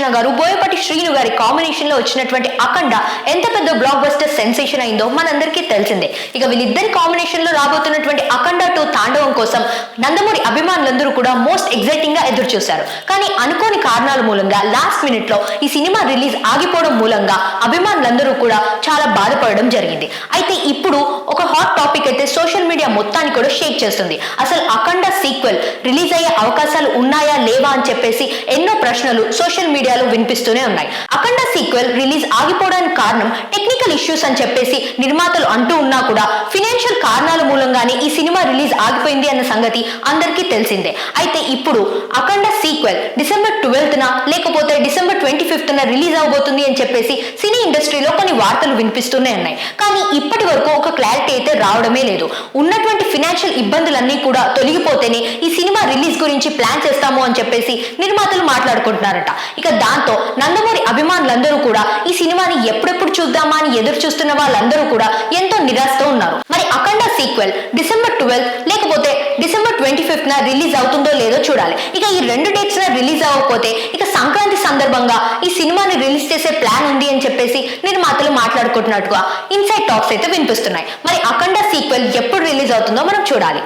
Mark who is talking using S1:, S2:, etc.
S1: బాలకృష్ణ గారు బోయపాటి శ్రీను గారి కాంబినేషన్ లో వచ్చినటువంటి అఖండ ఎంత పెద్ద బ్లాక్ బస్టర్ సెన్సేషన్ అయిందో మనందరికీ తెలిసిందే. ఇక వీళ్ళిద్దరి కాంబినేషన్ లో రాబోతున్నటువంటి అఖండ 2 తాండవం కోసం నందమూరి అభిమానులందరూ కూడా మోస్ట్ ఎగ్జైటింగ్ గా ఎదురు చూశారు. కానీ అనుకోని కారణాల మూలంగా లాస్ట్ మినిట్ లో ఈ సినిమా రిలీజ్ ఆగిపోవడం మూలంగా అభిమానులందరూ కూడా చాలా బాధపడడం జరిగింది. అయితే ఇప్పుడు ఒక హాట్ టాపిక్ అయితే సోషల్ మీడియా మొత్తాన్ని కూడా షేక్ చేస్తుంది. అసలు అఖండ సీక్వెల్ రిలీజ్ అయ్యే అవకాశాలు ఉన్నాయా లేవా అని చెప్పేసి ఎన్నో ప్రశ్నలు సోషల్ మీడియాలో వినిపిస్తూనే ఉన్నాయి. అఖండ సీక్వెల్ రిలీజ్ ఆగిపోవడానికి కారణం టెక్నికల్ ఇష్యూస్ అని చెప్పేసి నిర్మాతలు అంటూ ఉన్నా కూడా ఫినాన్షియల్ కారణాల మూలంగానే ఈ సినిమా రిలీజ్ ఆగిపోయింది అన్న సంగతి అందరికీ తెలిసిందే. అయితే ఇప్పుడు అఖండ సీక్వెల్ డిసెంబర్ 12th లేకపోతే డిసెంబర్ 25th రిలీజ్ అవబోతుంది అని చెప్పేసి సినీ ఇండస్ట్రీలో కొన్ని వార్తలు వినిపిస్తూనే ఉన్నాయి. కానీ ఇప్పటి వరకు ఒక క్లారిటీ అయితే రావడమే లేదు. ఉన్నటువంటి ఫినాన్షియల్ ఇబ్బందులన్నీ కూడా తొలగిపోతేనే ఈ సినిమా రిలీజ్ గురించి ప్లాన్ చేస్తాము అని చెప్పేసి నిర్మాతలు మాట్లాడుకుంటున్నారట. ఇక దాంతో నందమూరి అభిమానులందరూ కూడా ఈ సినిమాని ఎప్పుడెప్పుడు చూద్దామా అని ఎదురు చూస్తున్న వాళ్ళందరూ కూడా ఎంతో నిరాశతో ఉన్నారు. మరి అఖండ సీక్వెల్ డిసెంబర్ 12 లేకపోతే డిసెంబర్ 25th రిలీజ్ అవుతుందో లేదో చూడాలి. ఇక ఈ 2 డేట్స్ రిలీజ్ అవ్వకపోతే ఇక సంక్రాంతి సందర్భంగా ఈ సినిమాని రిలీజ్ చేసే ప్లాన్ ఉంది అని చెప్పేసి నిర్మాతలు మాట్లాడుకుంటున్నట్టుగా ఇన్సైడ్ టాక్స్ అయితే వినిపిస్తున్నాయి. మరి అఖండ సీక్వెల్ ఎప్పుడు రిలీజ్ అవుతుందో మనం చూడాలి.